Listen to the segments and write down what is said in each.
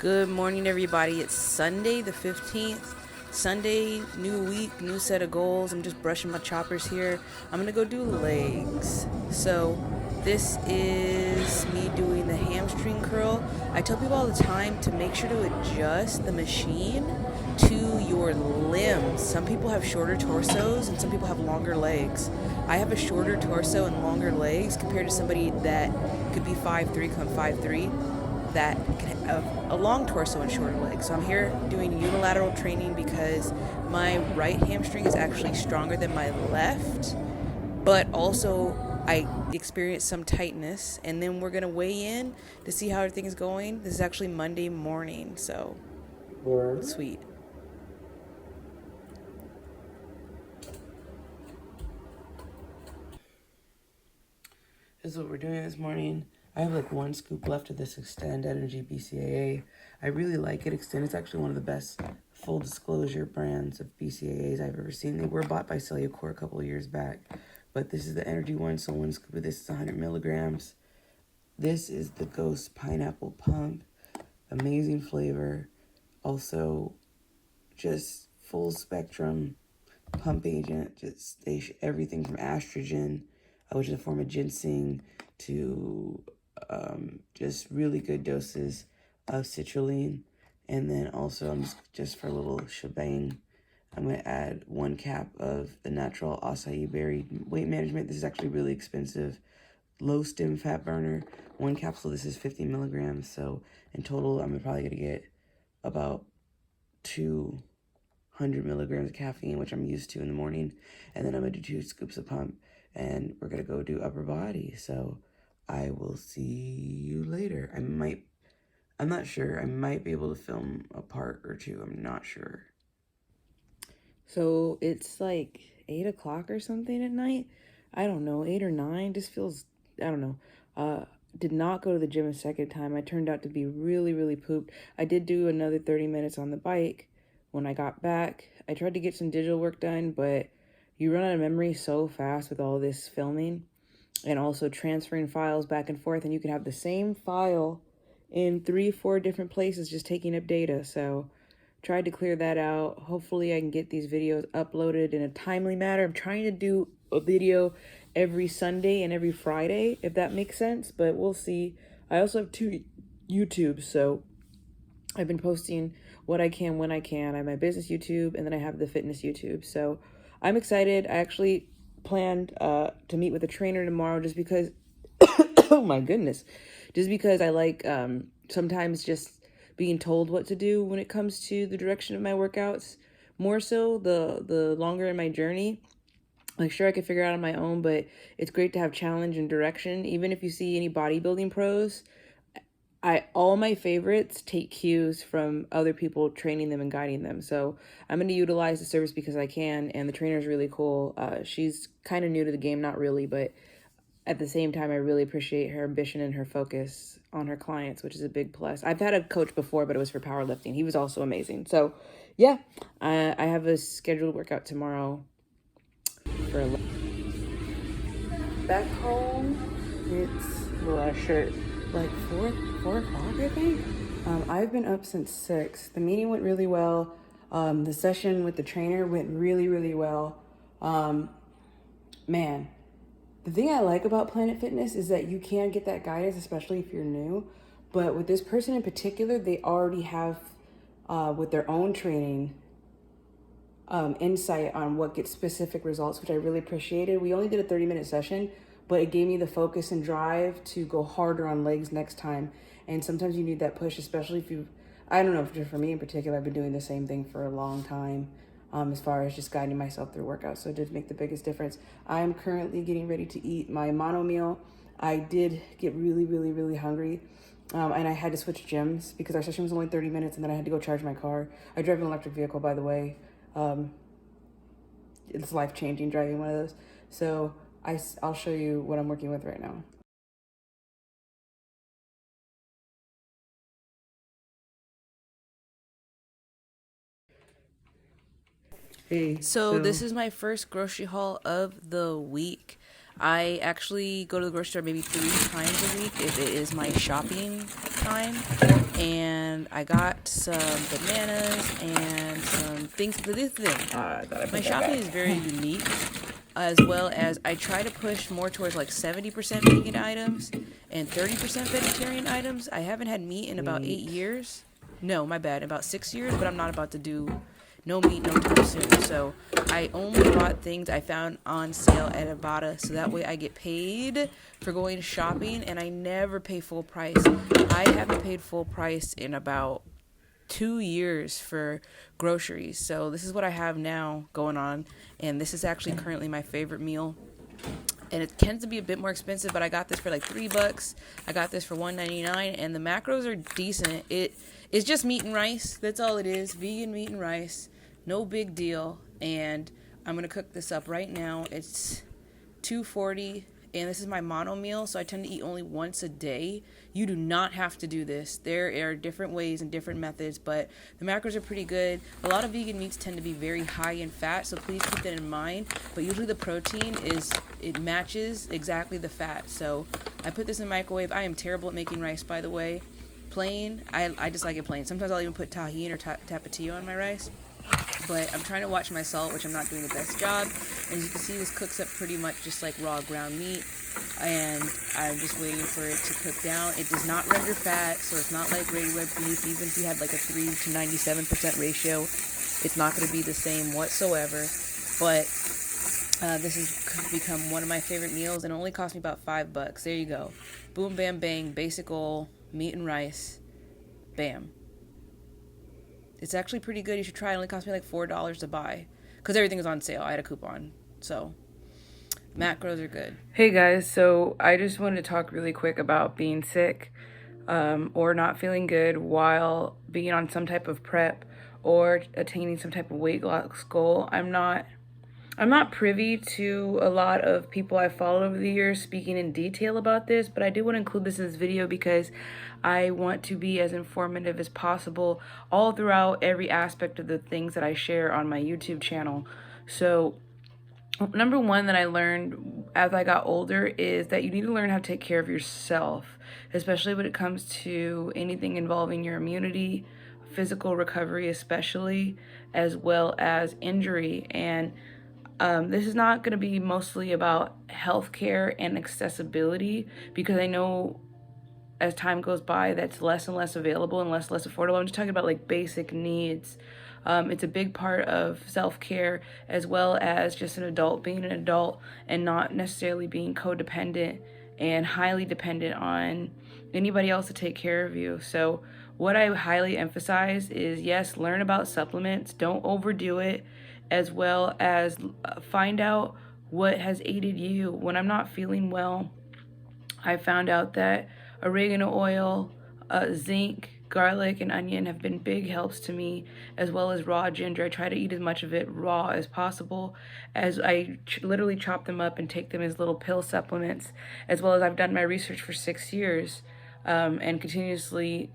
Good morning, everybody. It's Sunday the 15th. Sunday, new week, new set of goals. I'm just brushing my choppers here. I'm gonna go do legs. So this is me doing the hamstring curl. I tell people all the time to make sure to adjust the machine to your limbs. Some people have shorter torsos and some people have longer legs. I have a shorter torso and longer legs compared to somebody that could be 5'3", come 5'3", that can have a long torso and shorter legs. So I'm here doing unilateral training because my right hamstring is actually stronger than my left, but also I experienced some tightness. And then we're going to weigh in to see how everything is going. This is actually Monday morning, so sweet. This is what we're doing this morning. I have like one scoop left of this Extend Energy BCAA. I really like it. Extend is actually one of the best full disclosure brands of BCAAs I've ever seen. They were bought by Cellucor a couple of years back, but this is the energy one, so one scoop of this is 100 milligrams. This is the Ghost Pineapple Pump. Amazing flavor. Also, just full spectrum pump agent. Just everything from estrogen, which is a form of ginseng, to just really good doses of citrulline. And then also, just for a little shebang, I'm going to add 1 cap of the natural acai berry weight management. This is actually really expensive. Low stem fat burner. 1 capsule, this is 50 milligrams. So in total, I'm probably going to get about 200 milligrams of caffeine, which I'm used to in the morning. And then I'm going to do 2 scoops of pump. And we're going to go do upper body. So I will see you later. I'm not sure. I might be able to film a part or two. I'm not sure. So it's like 8 o'clock or something at night. I don't know, 8 or 9. Just feels, I don't know. Did not go to the gym a second time. I turned out to be really, really pooped. I did do another 30 minutes on the bike when I got back. I tried to get some digital work done, but you run out of memory so fast with all this filming and also transferring files back and forth, and you can have the same file in 3-4 different places just taking up data. So tried to clear that out. Hopefully I can get these videos uploaded in a timely manner. I'm trying to do a video every Sunday and every Friday, if that makes sense, but we'll see. I also have 2 YouTubes, so I've been posting what I can when I can. I have my business YouTube, and then I have the fitness YouTube. So I'm excited. I actually planned to meet with a trainer tomorrow just because, oh my goodness, just because I like sometimes just being told what to do when it comes to the direction of my workouts. More so the longer in my journey. Like, sure, I could figure it out on my own, but it's great to have challenge and direction. Even if you see any bodybuilding pros, all my favorites take cues from other people training them and guiding them. So I'm going to utilize the service because I can, and the trainer is really cool. She's kind of new to the game, not really, but at the same time, I really appreciate her ambition and her focus on her clients, which is a big plus. I've had a coach before, but it was for powerlifting. He was also amazing. So yeah, I have a scheduled workout tomorrow for back home. It's like 4 o'clock, I think. I've been up since 6. The meeting went really well. The session with the trainer went really, really well. Man, the thing I like about Planet Fitness is that you can get that guidance, especially if you're new. But with this person in particular, they already have, with their own training, insight on what gets specific results, which I really appreciated. We only did a 30-minute session, but it gave me the focus and drive to go harder on legs next time. And sometimes you need that push, especially if I don't know, just for me in particular, I've been doing the same thing for a long time, as far as just guiding myself through workouts. So it did make the biggest difference. I'm currently getting ready to eat my mono meal. I did get really, really, really hungry. And I had to switch gyms because our session was only 30 minutes, and then I had to go charge my car. I drive an electric vehicle, by the way. It's life-changing driving one of those. So I'll show you what I'm working with right now. Hey, so this is my first grocery haul of the week. I actually go to the grocery store maybe 3 times a week if it is my shopping time, and I got some bananas and some things. This thing, my shopping is very unique, as well as I try to push more towards like 70% vegan items and 30% vegetarian items. I haven't had meat in about 8 years. No, my bad, about 6 years, but I'm not about to do no meat no time soon. So I only bought things I found on sale at Ibotta, so that way I get paid for going shopping, and I never pay full price. I haven't paid full price in about 2 years for groceries. So this is what I have now going on, and this is actually currently my favorite meal. And it tends to be a bit more expensive, but I got this for like $3. I got this for $1.99, and the macros are decent. It's just meat and rice. That's all it is. Vegan meat and rice. No big deal. And I'm gonna cook this up right now. It's $2.40, and this is my mono meal, so I tend to eat only once a day. You do not have to do this. There are different ways and different methods, but the macros are pretty good. A lot of vegan meats tend to be very high in fat, so please keep that in mind. But usually the protein it matches exactly the fat. So I put this in the microwave. I am terrible at making rice, by the way. Plain, I just like it plain. Sometimes I'll even put tahini or tapatio on my rice. But I'm trying to watch my salt, which I'm not doing the best job. And as you can see, this cooks up pretty much just like raw ground meat. And I'm just waiting for it to cook down. It does not render fat, so it's not like regular beef. Even if you had like a 3 to 97% ratio, it's not going to be the same whatsoever. But this has become one of my favorite meals, and it only cost me about $5. There you go. Boom, bam, bang, basic old meat and rice. Bam. It's actually pretty good. You should try it. It only cost me like $4 to buy, because everything is on sale. I had a coupon. So macros are good. Hey guys, so I just wanted to talk really quick about being sick or not feeling good while being on some type of prep or attaining some type of weight loss goal. I'm not privy to a lot of people I followed over the years speaking in detail about this, but I do want to include this in this video because I want to be as informative as possible all throughout every aspect of the things that I share on my YouTube channel. So number one that I learned as I got older is that you need to learn how to take care of yourself, especially when it comes to anything involving your immunity, physical recovery especially, as well as injury. And this is not going to be mostly about healthcare and accessibility, because I know as time goes by that's less and less available and less affordable. I'm just talking about like basic needs. It's a big part of self-care, as well as just an adult being an adult and not necessarily being codependent and highly dependent on anybody else to take care of you. So what I highly emphasize is, yes, learn about supplements. Don't overdo it, as well as find out what has aided you. When I'm not feeling well, I found out that oregano oil, zinc, garlic, and onion have been big helps to me, as well as raw ginger. I try to eat as much of it raw as possible, as I literally chop them up and take them as little pill supplements, as well as I've done my research for 6 years and continuously.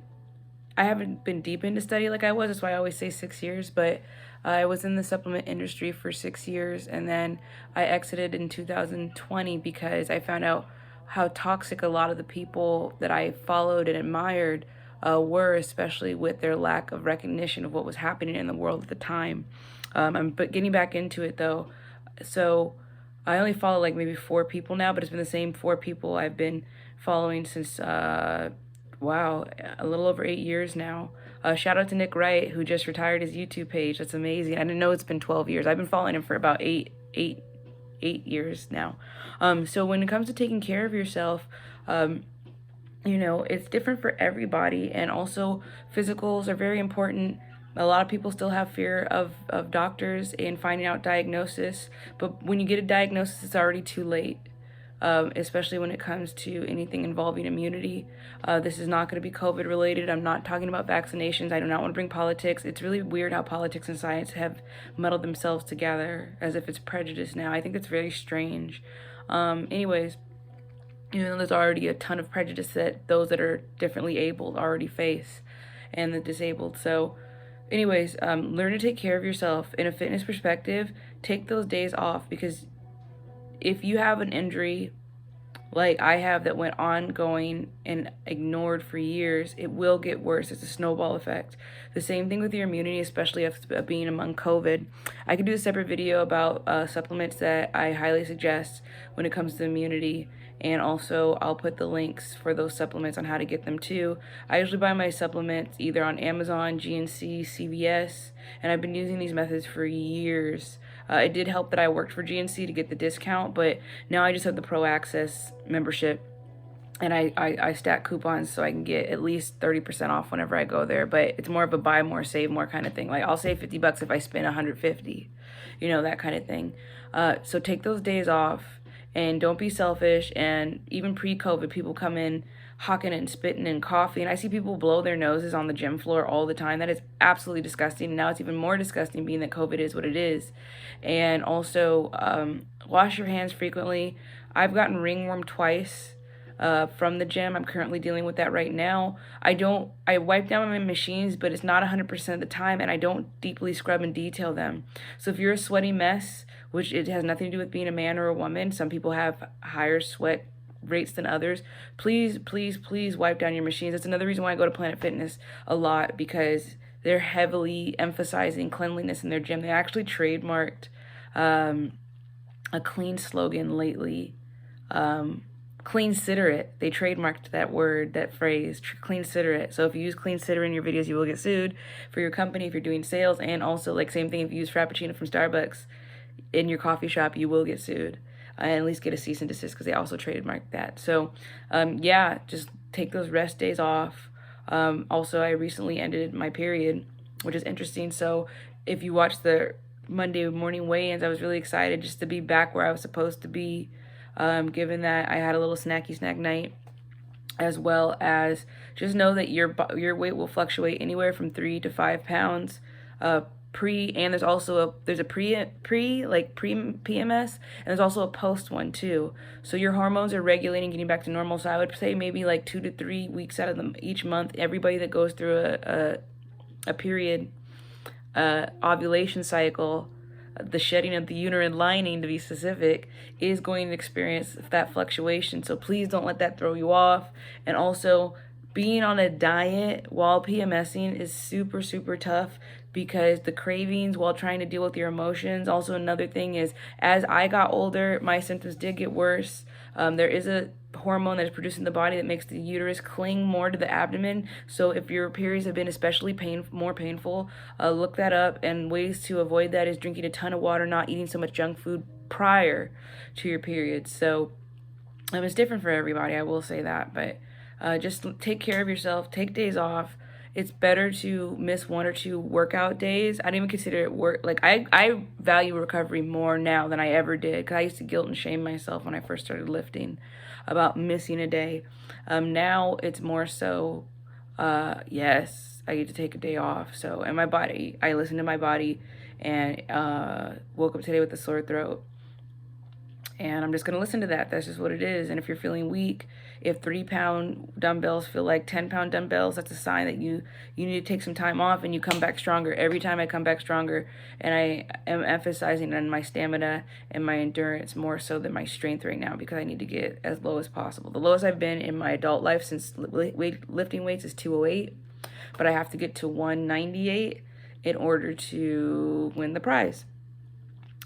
I haven't been deep into study like I was, that's why I always say 6 years, but I was in the supplement industry for 6 years, and then I exited in 2020 because I found out how toxic a lot of the people that I followed and admired were, especially with their lack of recognition of what was happening in the world at the time. But getting back into it though, so I only follow like maybe 4 people now, but it's been the same 4 people I've been following since wow, a little over 8 years now. Shout out to Nick Wright, who just retired his YouTube page. That's amazing. I didn't know it's been 12 years. I've been following him for about eight years now. So when it comes to taking care of yourself, you know, it's different for everybody, and also physicals are very important. A lot of people still have fear of doctors and finding out diagnosis, but when you get a diagnosis, it's already too late. Especially when it comes to anything involving immunity. This is not going to be COVID related. I'm not talking about vaccinations. I do not want to bring politics. It's really weird how politics and science have muddled themselves together as if it's prejudice now. I think it's very strange. Anyways, you know, there's already a ton of prejudice that those that are differently abled already face, and the disabled. So anyways, learn to take care of yourself. In a fitness perspective, take those days off, because if you have an injury like I have that went ongoing and ignored for years, it will get worse. It's a snowball effect. The same thing with your immunity, especially after being among COVID. I could do a separate video about supplements that I highly suggest when it comes to immunity. And also, I'll put the links for those supplements on how to get them too. I usually buy my supplements either on Amazon, GNC, CVS, and I've been using these methods for years. It did help that I worked for GNC to get the discount, but now I just have the Pro Access membership, and I stack coupons so I can get at least 30% off whenever I go there. But it's more of a buy more, save more kind of thing. Like I'll save $50 if I spend 150, you know, that kind of thing. So take those days off and don't be selfish. And even pre-COVID, people come in hawking and spitting and coughing. And I see people blow their noses on the gym floor all the time. That is absolutely disgusting. And now it's even more disgusting being that COVID is what it is. And also, wash your hands frequently. I've gotten ringworm twice from the gym. I'm currently dealing with that right now. I wipe down my machines, but it's not 100% of the time, and I don't deeply scrub and detail them. So if you're a sweaty mess, which it has nothing to do with being a man or a woman, some people have higher sweat rates than others, please, please, please wipe down your machines. That's another reason why I go to Planet Fitness a lot, because they're heavily emphasizing cleanliness in their gym. They actually trademarked a clean slogan lately. Clean-sitter it. They trademarked that word, that phrase, clean-sitter it. So if you use clean-sitter in your videos, you will get sued for your company if you're doing sales. And also, like, same thing, if you use Frappuccino from Starbucks in your coffee shop, you will get sued. And at least get a cease and desist, because they also trademarked that. So, yeah, just take those rest days off. Also, I recently ended my period, which is interesting. So if you watch the Monday morning weigh-ins, I was really excited just to be back where I was supposed to be. Given that I had a little snacky snack night, as well as just know that your weight will fluctuate anywhere from 3 to 5 pounds and there's also a pre PMS, and there's also a post one too. So your hormones are regulating, getting back to normal. So I would say maybe like 2 to 3 weeks out of them each month. Everybody that goes through a period ovulation cycle, the shedding of the uterine lining to be specific, is going to experience that fluctuation. So please don't let that throw you off. And also, being on a diet while PMSing is super, super tough, because the cravings while trying to deal with your emotions. Also, another thing is, as I got older, my symptoms did get worse. There is a hormone that is produced in the body that makes the uterus cling more to the abdomen. So if your periods have been especially more painful, look that up. And ways to avoid that is drinking a ton of water, not eating so much junk food prior to your periods. So it's different for everybody, I will say that. But just take care of yourself, take days off. It's better to miss 1 or 2 workout days. I don't even consider it work. Like, I value recovery more now than I ever did, because I used to guilt and shame myself when I first started lifting about missing a day. Now it's more so, yes, I get to take a day off. So, and my body, I listen to my body, and woke up today with a sore throat. And I'm just going to listen to that. That's just what it is. And if you're feeling weak, if 3-pound dumbbells feel like 10-pound dumbbells, that's a sign that you need to take some time off, and you come back stronger. Every time I come back stronger, and I am emphasizing on my stamina and my endurance more so than my strength right now, because I need to get as low as possible. The lowest I've been in my adult life since lifting weights is 208, but I have to get to 198 in order to win the prize.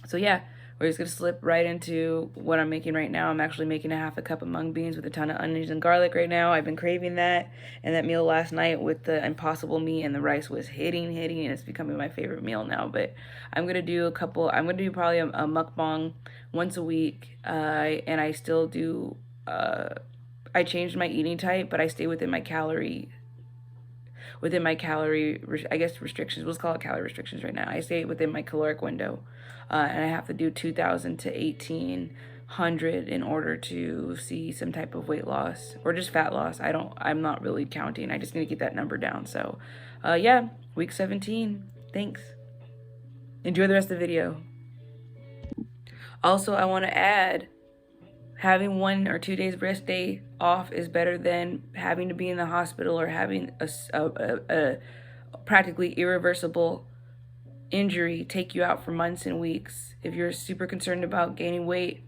So yeah, we're just going to slip right into what I'm making right now. I'm actually making a half a cup of mung beans with a ton of onions and garlic right now. I've been craving that. And that meal last night with the impossible meat and the rice was hitting, and it's becoming my favorite meal now. But I'm going to do probably a mukbang once a week. And I still do, I changed my eating type, but I stay within my calorie, I guess, restrictions. Let's call it calorie restrictions right now. I stay within my caloric window. And I have to do 2,000 to 1,800 in order to see some type of weight loss or just fat loss. I'm not really counting. I just need to get that number down. So, yeah, week 17. Thanks. Enjoy the rest of the video. Also, I want to add, having 1 or 2 days rest day off is better than having to be in the hospital or having a practically irreversible injury take you out for months and weeks. If you're super concerned about gaining weight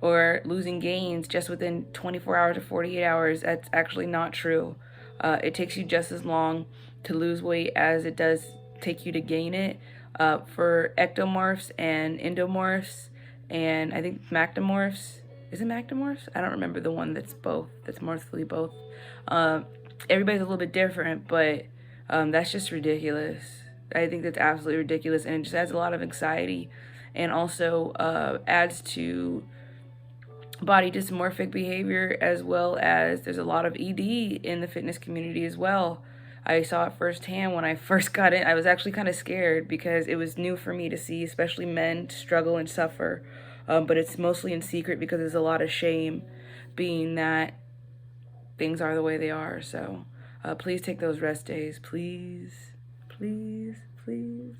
or losing gains just within 24 hours or 48 hours. That's actually not true. It takes you just as long to lose weight as it does take you to gain it. For ectomorphs and endomorphs, and I think mactomorphs. Is it mactomorphs? I don't remember the one that's both. That's morphically both. Everybody's a little bit different, but that's just ridiculous. I think that's absolutely ridiculous, and it just adds a lot of anxiety, and also adds to body dysmorphic behavior, as well as there's a lot of ED in the fitness community as well. I saw it firsthand when I first got in. I was actually kind of scared because it was new for me to see, especially men struggle and suffer. But it's mostly in secret because there's a lot of shame, being that things are the way they are. So please take those rest days. Please, please, please.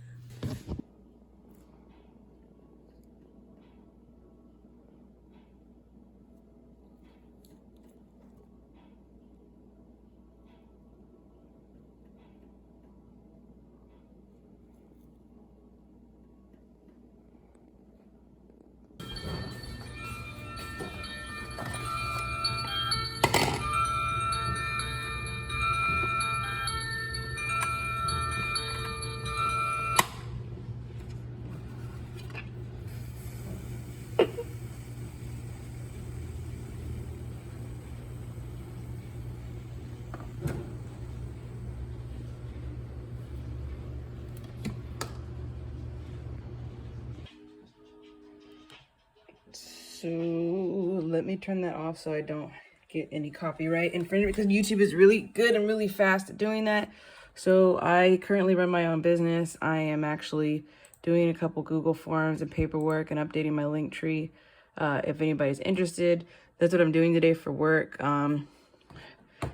So let me turn that off so I don't get any copyright infringement, because YouTube is really good and really fast at doing that. So I currently run my own business. I am actually doing a couple Google Forms and paperwork and updating my Linktree. If anybody's interested, that's what I'm doing today for work.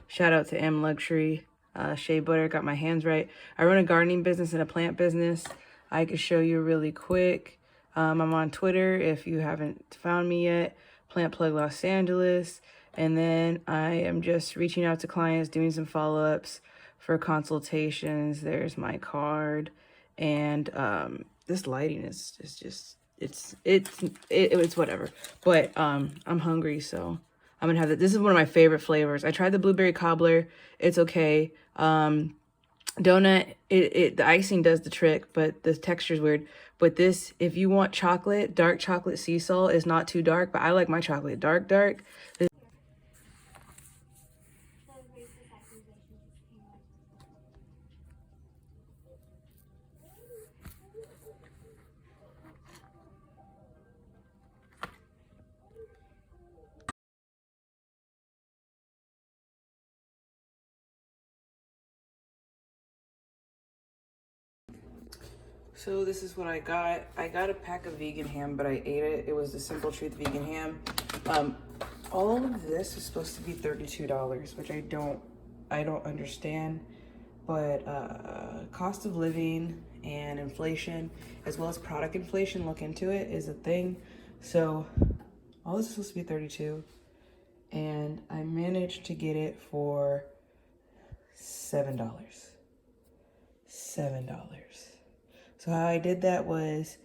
Shout out to M Luxury, Shea Butter, got my hands right. I run a gardening business and a plant business. I could show you really quick. I'm on Twitter if you haven't found me yet, Plant Plug Los Angeles. And then I am just reaching out to clients, doing some follow-ups for consultations. There's my card. And this lighting is just, it's whatever. But I'm hungry, so I'm gonna have that. This is one of my favorite flavors. I tried the blueberry cobbler. It's okay. Donut, the icing does the trick, but the texture is weird. But this, if you want chocolate, dark chocolate sea salt is not too dark, but I like my chocolate dark. So this is what I got. I got a pack of vegan ham, but I ate it. It was the Simple Truth vegan ham. All of this is supposed to be $32, which I don't understand. But cost of living and inflation, as well as product inflation, look into it, is a thing. So all this is supposed to be 32, and I managed to get it for $7. $7. So how I did that was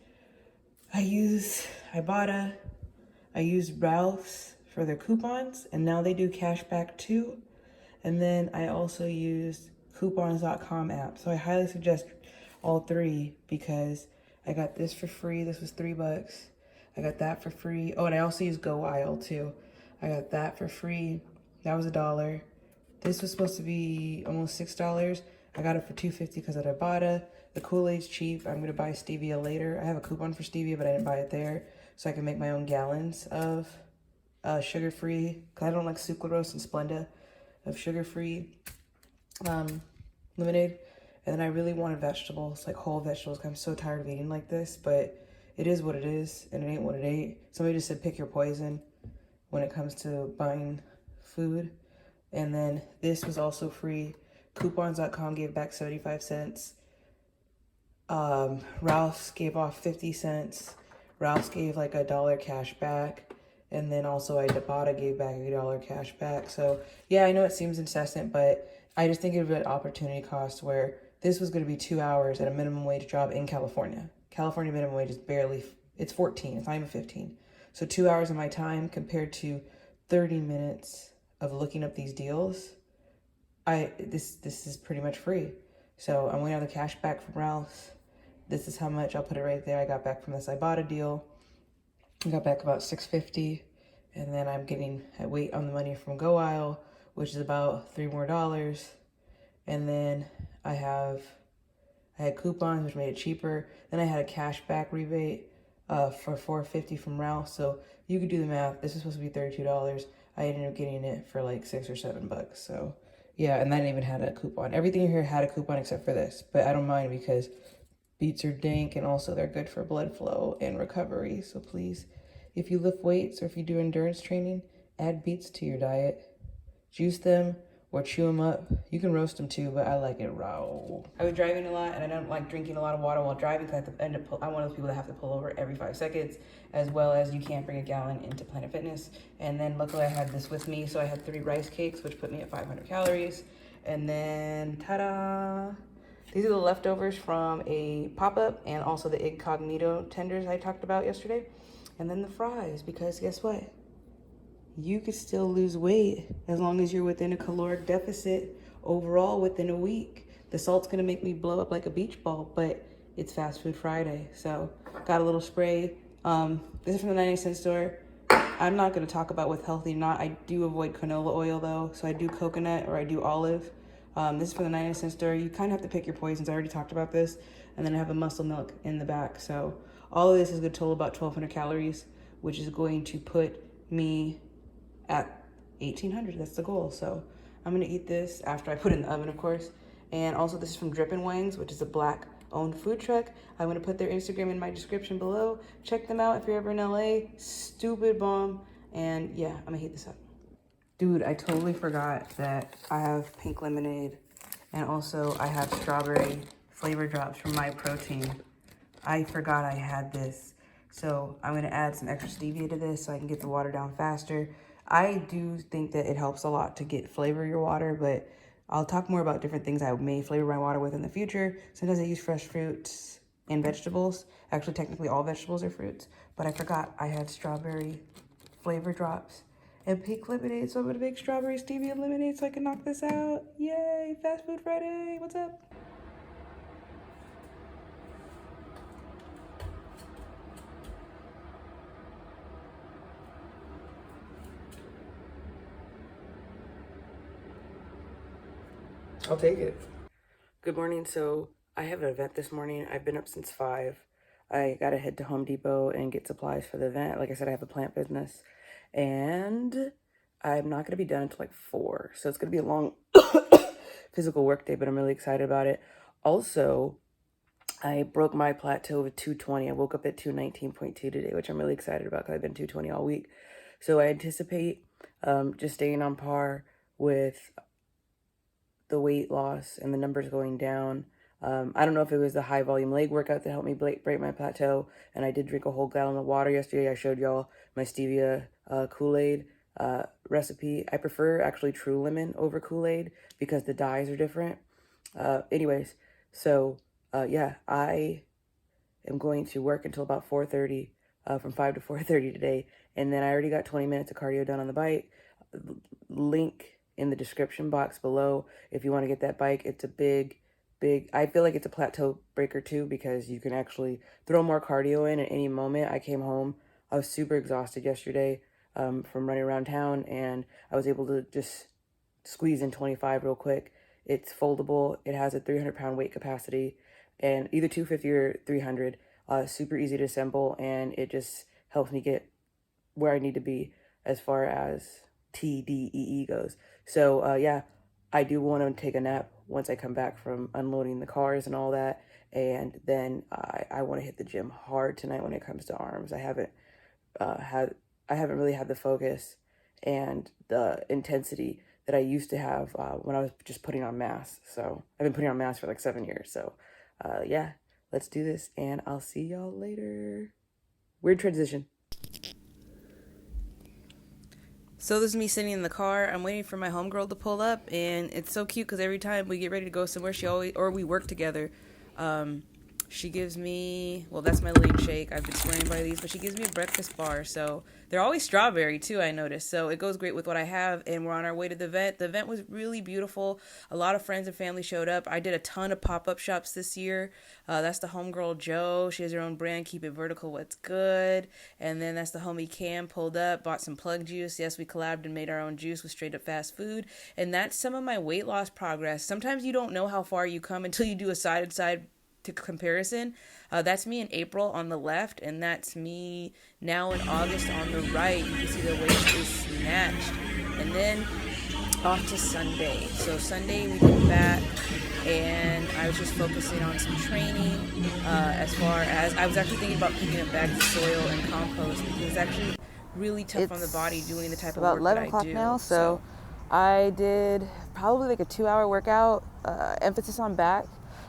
I used Ralph's for their coupons, and now they do cashback too. And then I also used coupons.com app. So I highly suggest all three because I got this for free. This was $3. I got that for free. Oh, and I also used Go Aisle too. I got that for free. That was $1. This was supposed to be almost $6. I got it for $2.50 because of Ibotta. The Kool-Aid's cheap. I'm gonna buy stevia later. I have a coupon for stevia, but I didn't buy it there, so I can make my own gallons of sugar-free. Cause I don't like sucralose and Splenda, of sugar-free lemonade. And then I really wanted vegetables, like whole vegetables. Cause I'm so tired of eating like this, but it is what it is, and it ain't what it ain't. Somebody just said pick your poison when it comes to buying food. And then this was also free. Coupons.com gave back 75 cents. Ralph's gave off 50 cents. Ralph's gave like $1 cash back. And then also Ibotta gave back $1 cash back. So yeah, I know it seems incessant, but I just think of it opportunity cost, where this was going to be 2 hours at a minimum wage job in California. California minimum wage is barely, it's 14, it's not even 15. So 2 hours of my time compared to 30 minutes of looking up these deals, this is pretty much free. So I'm waiting on the cash back from Ralph's. This is how much. I'll put it right there. I got back from this Ibotta deal. I got back about $6.50, and then I wait on the money from Go Aisle, which is about $3 more, and then I had coupons which made it cheaper. Then I had a cashback rebate for $4.50 from Ralph. So you could do the math. This is supposed to be $32. I ended up getting it for like $6 or $7. So yeah, and that even had a coupon. Everything here had a coupon except for this, but I don't mind because beets are dank and also they're good for blood flow and recovery. So please, if you lift weights or if you do endurance training, add beets to your diet. Juice them or chew them up. You can roast them too, but I like it raw. I was driving a lot and I don't like drinking a lot of water while driving because I have to end up, I'm one of those people that have to pull over every 5 seconds, as well as you can't bring a gallon into Planet Fitness. And then luckily I had this with me, so I had 3 rice cakes, which put me at 500 calories. And then, ta-da! These are the leftovers from a pop-up and also the incognito tenders I talked about yesterday. And then the fries, because guess what? You could still lose weight as long as you're within a caloric deficit overall within a week. The salt's gonna make me blow up like a beach ball, but it's Fast Food Friday. So got a little spray. This is from the 99-cent store. I'm not gonna talk about what's healthy or not. I do avoid canola oil though. So I do coconut or I do olive. This is from the 99-cent store. You kind of have to pick your poisons. I already talked about this. And then I have a muscle milk in the back. So all of this is gonna total about 1,200 calories, which is going to put me at 1,800. That's the goal. So I'm gonna eat this after I put it in the oven, of course. And also this is from Drippin' Wangs, which is a Black owned food truck. I'm gonna put their Instagram in my description below. Check them out if you're ever in LA. Stupid bomb. And yeah, I'm gonna heat this up. Dude, I totally forgot that I have pink lemonade and also I have strawberry flavor drops from My Protein. I forgot I had this. So I'm gonna add some extra stevia to this so I can get the water down faster. I do think that it helps a lot to flavor your water, but I'll talk more about different things I may flavor my water with in the future. Sometimes I use fresh fruits and vegetables. Actually, technically all vegetables are fruits, but I forgot I had strawberry flavor drops and pink lemonade, so I'm gonna make strawberry stevia lemonade so I can knock this out. Yay, Fast Food Friday, what's up? I'll take it. Good morning. So I have an event this morning. I've been up since 5. I gotta head to Home Depot and get supplies for the event. Like I said, I have a plant business and I'm not gonna be done until like 4. So it's gonna be a long physical work day, but I'm really excited about it. Also, I broke my plateau of 220. I woke up at 219.2 today, which I'm really excited about because I've been 220 all week. So I anticipate just staying on par with the weight loss and the numbers going down. I don't know if it was the high volume leg workout that helped me break my plateau. And I did drink a whole gallon of water yesterday. I showed y'all my stevia Kool-Aid recipe. I prefer actually True Lemon over Kool-Aid because the dyes are different. Anyways, so yeah, I am going to work until about 4:30, from 5 to 4:30 today. And then I already got 20 minutes of cardio done on the bike. Link in the description box below if you want to get that bike. It's a big, I feel like it's a plateau breaker too because you can actually throw more cardio in at any moment. I came home, I was super exhausted yesterday from running around town, and I was able to just squeeze in 25 real quick. It's foldable. It has a 300-pound weight capacity and either 250 or 300. Super easy to assemble, and it just helps me get where I need to be as far as TDEE goes. So yeah, I do want to take a nap once I come back from unloading the cars and all that, and then I want to hit the gym hard tonight when it comes to arms. I haven't really had the focus and the intensity that I used to have when I was just putting on mass. So I've been putting on mass for like 7 years. So yeah, let's do this, and I'll see y'all later. Weird transition. So this is me sitting in the car. I'm waiting for my homegirl to pull up, and it's so cute because every time we get ready to go somewhere, we work together. She gives me, well, that's my lean shake. I've been swearing by these, but she gives me a breakfast bar. So they're always strawberry too, I noticed. So it goes great with what I have. And we're on our way to the event. The event was really beautiful. A lot of friends and family showed up. I did a ton of pop-up shops this year. That's the homegirl Joe. She has her own brand, Keep It Vertical, What's Good. And then that's the homie Cam pulled up, bought some plug juice. Yes, we collabed and made our own juice with straight up fast food. And that's some of my weight loss progress. Sometimes you don't know how far you come until you do a side-to-side to comparison. That's me in April on the left, and that's me now in August on the right. You can see the waist is snatched. And then off to Sunday. So Sunday we get back, and I was just focusing on some training. As far as I was actually thinking about picking up bags of soil and compost, because it's actually really tough on the body doing the type of work that I do. About 11 o'clock now, so I did probably like a 2-hour workout, emphasis on back.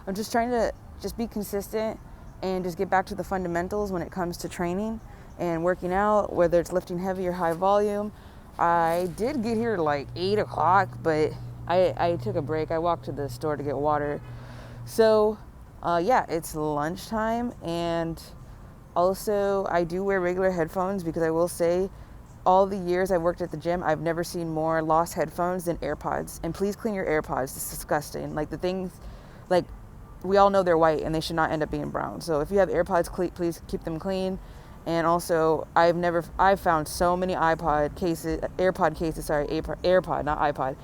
I'm just trying to just be consistent and just get back to the fundamentals when it comes to training and working out, whether it's lifting heavy or high volume. I did get here like 8 o'clock, but I took a break. I walked to the store to get water. So yeah, it's lunchtime, and also I do wear regular headphones because I will say all the years I've worked at the gym, I've never seen more lost headphones than AirPods. And please clean your AirPods. It's disgusting. Like the things, like we all know they're white and they should not end up being brown. So if you have AirPods, please keep them clean. And also, I've found so many AirPod cases, AirPod, not iPod.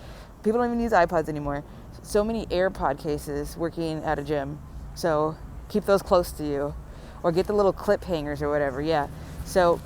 People don't even use iPods anymore. So many AirPod cases working at a gym. So keep those close to you, or get the little clip hangers or whatever. Yeah. So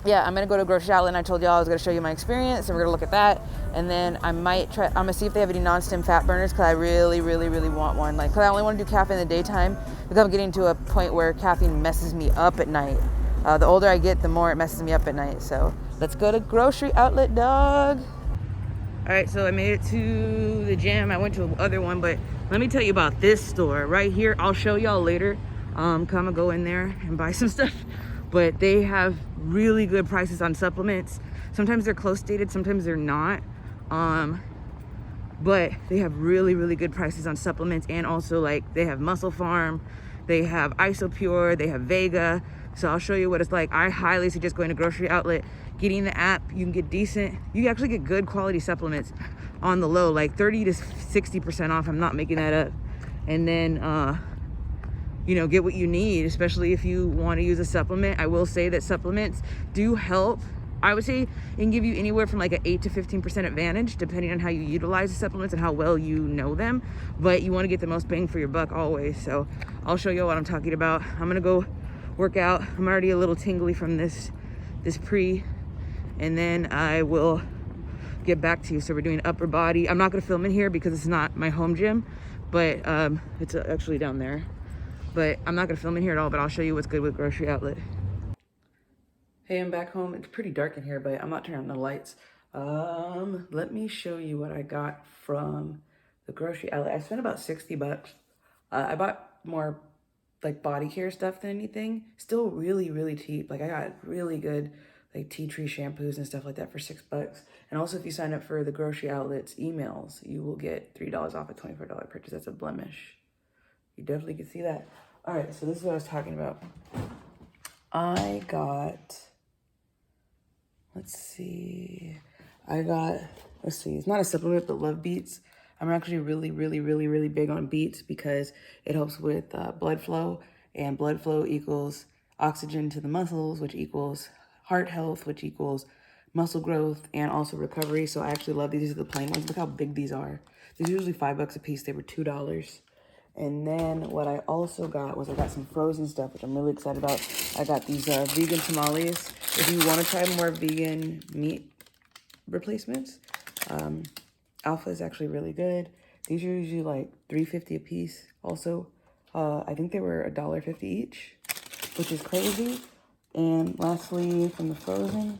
yeah, I'm gonna go to a grocery outlet, and I told y'all I was gonna show you my experience, and we're gonna look at that. And then I'm gonna see if they have any non-stim fat burners, because I really, really, really want one. Like, cause I only want to do caffeine in the daytime, because I'm getting to a point where caffeine messes me up at night. The older I get, the more it messes me up at night. So let's go to grocery outlet, dog. All right, so I made it to the gym. I went to another one, but let me tell you about this store right here. I'll show y'all later. I'm gonna go in there and buy some stuff, but they have really good prices on supplements. Sometimes they're close dated, sometimes they're not. But they have really, really good prices on supplements, and also like they have Muscle Farm, they have Isopure, they have Vega. So I'll show you what it's like. I highly suggest going to grocery outlet, getting the app. You can get decent, you can actually get good quality supplements on the low, like 30 to 60% off. I'm not making that up. And then, you know, get what you need, especially if you want to use a supplement. I will say that supplements do help. I would say it can give you anywhere from like an 8 to 15% advantage, depending on how you utilize the supplements and how well you know them. But you want to get the most bang for your buck always. So I'll show you what I'm talking about. I'm gonna go work out. I'm already a little tingly from this pre, and then I will get back to you. So we're doing upper body. I'm not gonna film in here because it's not my home gym, but it's actually down there. But I'm not gonna film in here at all, but I'll show you what's good with grocery outlet. Hey, I'm back home. It's pretty dark in here, but I'm not turning on the lights. Let me show you what I got from the grocery outlet. I spent about 60 bucks. I bought more like body care stuff than anything. Still really, really cheap. Like I got really good like tea tree shampoos and stuff like that for $6. And also if you sign up for the grocery outlet's emails, you will get $3 off a $24 purchase. That's a blemish. You definitely can see that. All right, so this is what I was talking about. I got, let's see, it's not a supplement, but Love Beets. I'm actually really, really, really, really big on beets because it helps with blood flow, and blood flow equals oxygen to the muscles, which equals heart health, which equals muscle growth and also recovery. So I actually love these. These are the plain ones. Look how big these are. These are usually $5 a piece. They were $2. And then what I also got was I got some frozen stuff, which I'm really excited about. I got these vegan tamales. If you want to try more vegan meat replacements, Alpha is actually really good. These are usually like $3.50 a piece. Also, I think they were $1.50 each, which is crazy. And lastly, from the frozen,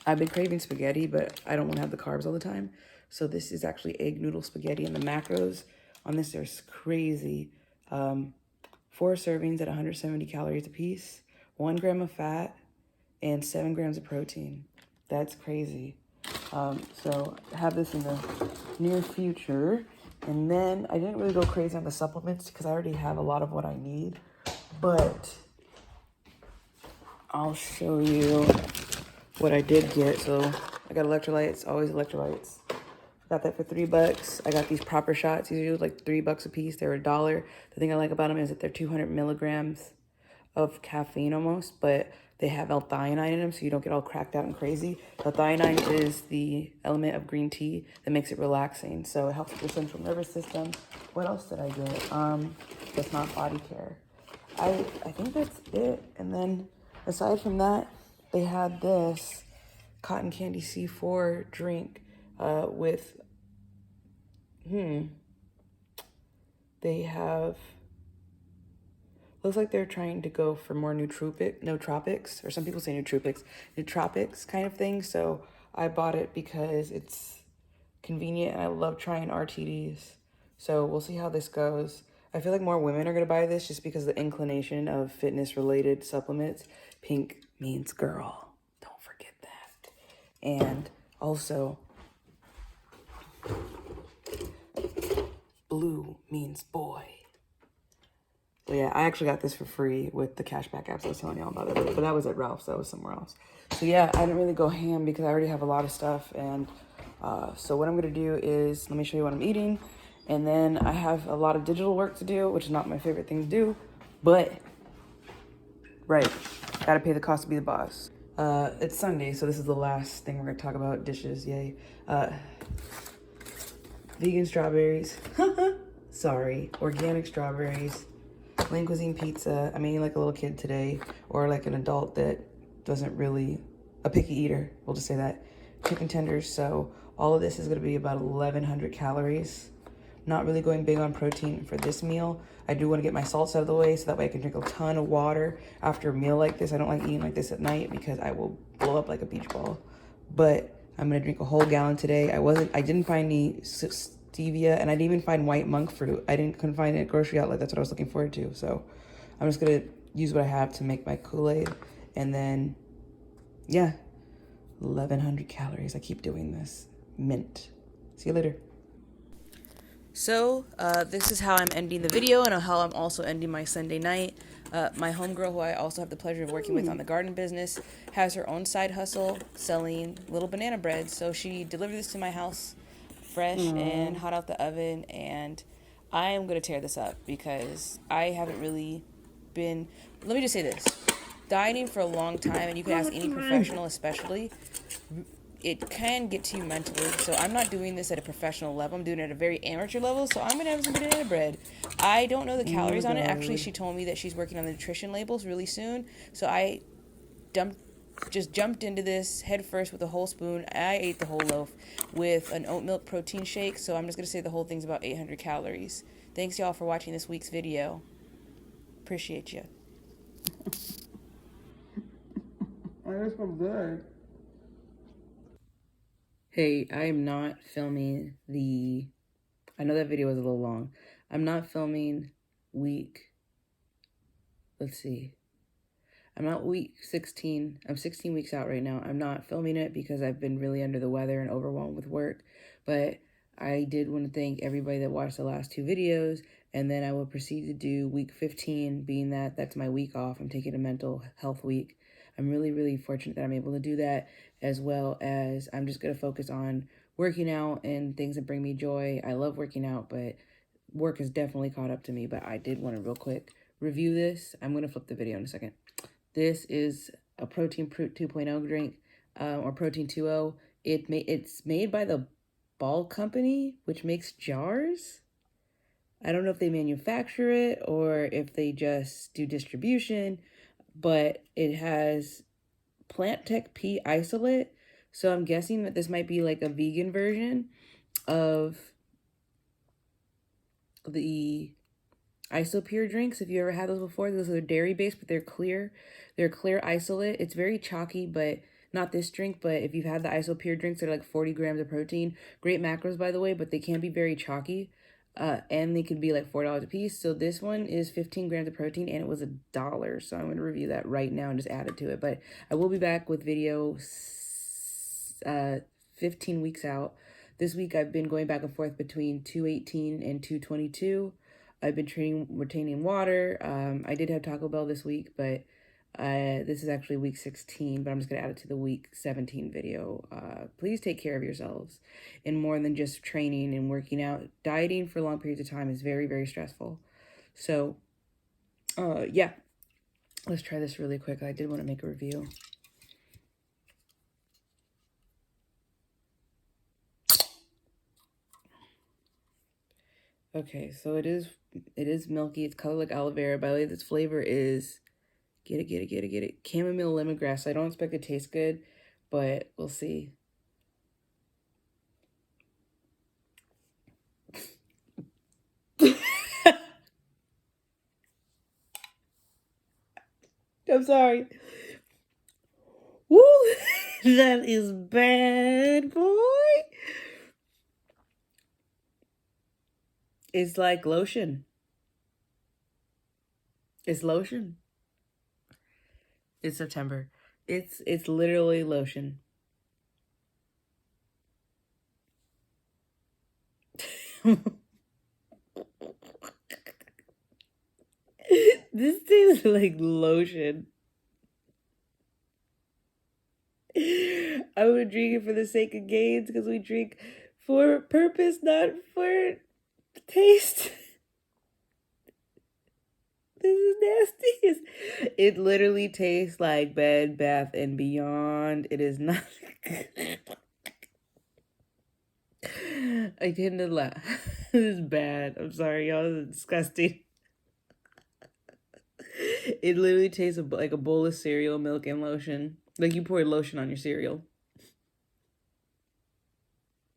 I've been craving spaghetti, but I don't want to have the carbs all the time. So this is actually egg noodle spaghetti, and the macros on this are crazy. 4 servings at 170 calories a piece, 1 gram of fat, and 7 grams of protein. That's crazy. So have this in the near future. And then I didn't really go crazy on the supplements because I already have a lot of what I need. But I'll show you what I did get. So I got electrolytes, always electrolytes. Got that for $3. I got these proper shots. These are like $3 a piece. They're $1. The thing I like about them is that they're 200 milligrams of caffeine almost, but they have L-theanine in them, so you don't get all cracked out and crazy. L-theanine is the element of green tea that makes it relaxing, so it helps with your central nervous system. What else did I get? That's not body care. I think that's it. And then aside from that, they had this cotton candy C4 drink with they have, looks like they're trying to go for more nootropics, or some people say nootropics kind of thing. So I bought it because it's convenient and I love trying RTDs. So we'll see how this goes. I feel like more women are going to buy this just because of the inclination of fitness related supplements. Pink means girl. Don't forget that. And also, blue means boy. So yeah, I actually got this for free with the cashback apps I was telling y'all about it, but that was at Ralph's, that was somewhere else. So yeah, I didn't really go ham because I already have a lot of stuff. And so what I'm gonna do is, let me show you what I'm eating. And then I have a lot of digital work to do, which is not my favorite thing to do, but right, gotta pay the cost to be the boss. It's Sunday, so this is the last thing we're gonna talk about, dishes, yay. Vegan strawberries, sorry, organic strawberries, Lean Cuisine pizza. I'm eating like a little kid today, or like an adult that doesn't really, a picky eater, we'll just say that. Chicken tenders, so all of this is gonna be about 1,100 calories. Not really going big on protein for this meal. I do wanna get my salts out of the way so that way I can drink a ton of water after a meal like this. I don't like eating like this at night because I will blow up like a beach ball. But I'm gonna drink a whole gallon today. I didn't find any stevia, and I didn't even find white monk fruit. Couldn't find it at grocery outlet. That's what I was looking forward to. So I'm just gonna use what I have to make my Kool-Aid. And then, yeah, 1,100 calories. I keep doing this. Mint. See you later. So this is how I'm ending the video and how I'm also ending my Sunday night. My homegirl, who I also have the pleasure of working with on the garden business, has her own side hustle selling little banana breads. So she delivered this to my house fresh and hot out the oven, and I am going to tear this up because I haven't really been, let me just say this, dieting for a long time, and you can ask any professional especially, it can get to you mentally. So I'm not doing this at a professional level. I'm doing it at a very amateur level. So I'm going to have some banana bread. I don't know the calories on it. Actually, she told me that she's working on the nutrition labels really soon. So I just jumped into this head first with a whole spoon. I ate the whole loaf with an oat milk protein shake. So I'm just going to say the whole thing's about 800 calories. Thanks, y'all, for watching this week's video. Appreciate you. That's so good. Hey, I am not filming I know that video was a little long. I'm not filming let's see. I'm not week 16. I'm 16 weeks out right now. I'm not filming it because I've been really under the weather and overwhelmed with work. But I did want to thank everybody that watched the last two videos. And then I will proceed to do week 15, being that that's my week off. I'm taking a mental health week. I'm really, really fortunate that I'm able to do that, as well as I'm just going to focus on working out and things that bring me joy. I love working out, but work has definitely caught up to me. But I did want to real quick review this. I'm going to flip the video in a second. This is a Protein 2.0 drink, or Protein 2.0. It's made by the Ball Company, which makes jars. I don't know if they manufacture it or if they just do distribution, but it has plant tech pea isolate. So I'm guessing that this might be like a vegan version of the Isopure drinks. If you ever had those before, those are dairy based, but they're clear. They're clear isolate. It's very chalky, but not this drink. But if you've had the Isopure drinks, they're like 40 grams of protein. Great macros, by the way, but they can be very chalky. And they could be like $4 a piece. So this one is 15 grams of protein, and it was $1. So I'm going to review that right now and just add it to it. But I will be back with video 15 weeks out. This week I've been going back and forth between 218 and 222. I've been retaining water. I did have Taco Bell this week, but this is actually week 16, but I'm just going to add it to the week 17 video. Please take care of yourselves. And more than just training and working out, dieting for long periods of time is very, very stressful. So, yeah, let's try this really quick. I did want to make a review. Okay, so it is milky. It's colored like aloe vera. By the way, this flavor is get it. Chamomile lemongrass. I don't expect it to taste good, but we'll see. I'm sorry. Woo! That is bad, boy. It's like lotion. It's lotion. It's September. It's literally lotion. This tastes like lotion. I would drink it for the sake of gains because we drink for purpose, not for taste. This is nasty. It literally tastes like Bed Bath and Beyond. It is not good. I tend to laugh. This is bad. I'm sorry, y'all. This is disgusting. It literally tastes like a bowl of cereal, milk, and lotion. Like you poured lotion on your cereal.